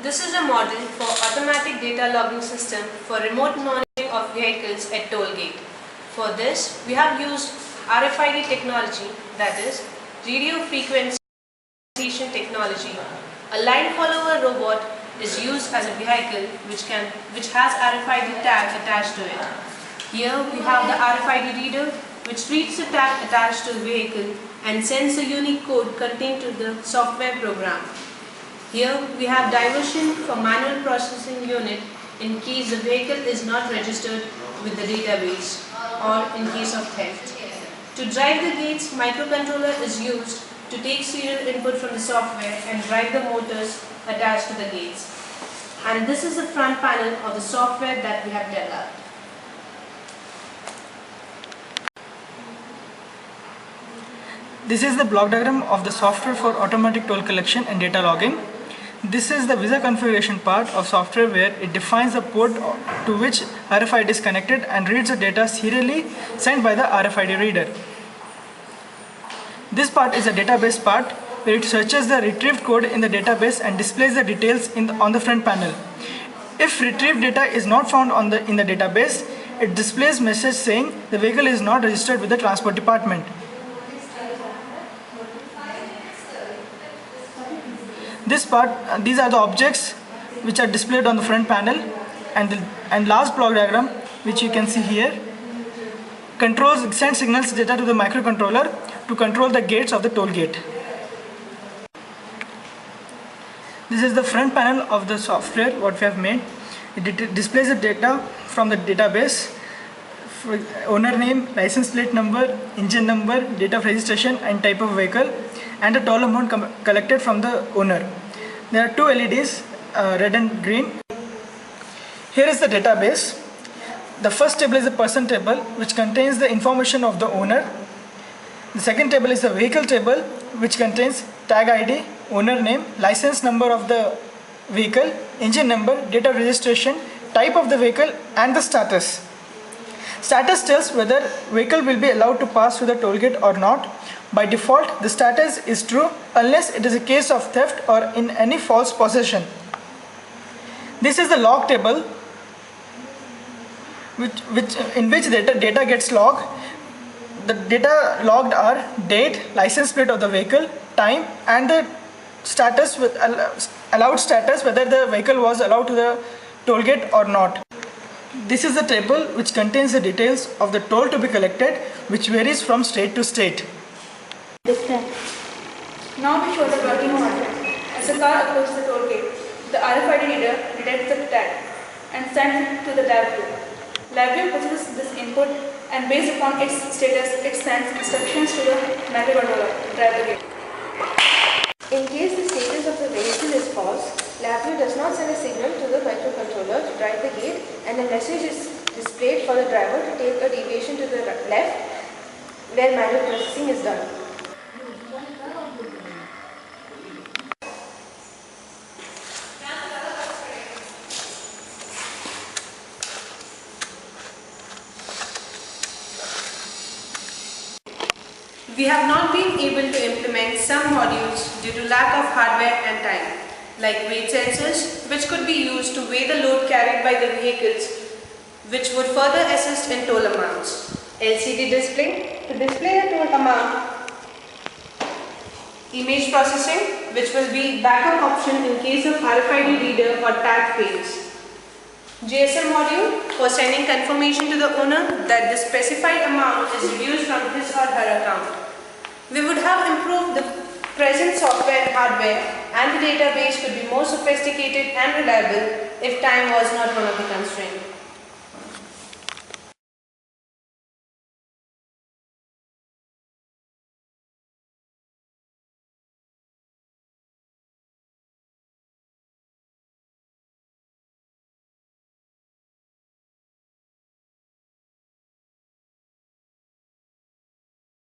This is a model for automatic data logging system for remote monitoring of vehicles at toll gate. For this, we have used RFID technology, that is, radio frequency technology. A line follower robot is used as a vehicle which has RFID tag attached to it. Here we have the RFID reader which reads the tag attached to the vehicle and sends a unique code contained to the software program. Here we have diversion for manual processing unit in case the vehicle is not registered with the database or in case of theft. To drive the gates, microcontroller is used to take serial input from the software and drive the motors attached to the gates. And this is the front panel of the software that we have developed. This is the block diagram of the software for automatic toll collection and data logging. This is the visa configuration part of software where it defines the port to which RFID is connected and reads the data serially sent by the RFID reader. This part is a database part where it searches the retrieved code in the database and displays the details on the front panel. If retrieved data is not found in the database, it displays message saying the vehicle is not registered with the transport department. This part, these are the objects which are displayed on the front panel, and last block diagram, which you can see here, sends signals data to the microcontroller to control the gates of the toll gate. This is the front panel of the software what we have made. It displays the data from the database, owner name, license plate number, engine number, date of registration and type of vehicle, and the toll amount collected from the owner. There are two LEDs, red and green. Here is the database. The first table is the person table, which contains the information of the owner. The second table is the vehicle table, which contains tag ID, owner name, license number of the vehicle, engine number, date of registration, type of the vehicle and the status. Status tells whether vehicle will be allowed to pass through the toll gate or not. By default, the status is true unless it is a case of theft or in any false possession. This is the log table in which data gets logged. The data logged are date, license plate of the vehicle, time and the status with allowed status, whether the vehicle was allowed to the toll gate or not. This is the table which contains the details of the toll to be collected, which varies from state to state. Now we show the working model. As the car approaches the toll gate, the RFID reader detects the tag and sends it to the LabVIEW. LabVIEW processes this input and based upon its status, it sends instructions to the microcontroller to drive the gate. In case the status of the vehicle is false, LabVIEW does not send a signal to the microcontroller to drive the gate, and a message is displayed for the driver to take a deviation to the left where manual processing is done. We have not been able to implement some modules due to lack of hardware and time, like weight sensors, which could be used to weigh the load carried by the vehicles, which would further assist in toll amounts. LCD display to display the toll amount. Image processing, which will be backup option in case of RFID reader or tag fails. GSM module for sending confirmation to the owner that the specified amount is reduced from his or her account. We would have improved the present software and hardware, and the database could be more sophisticated and reliable if time was not one of the constraints.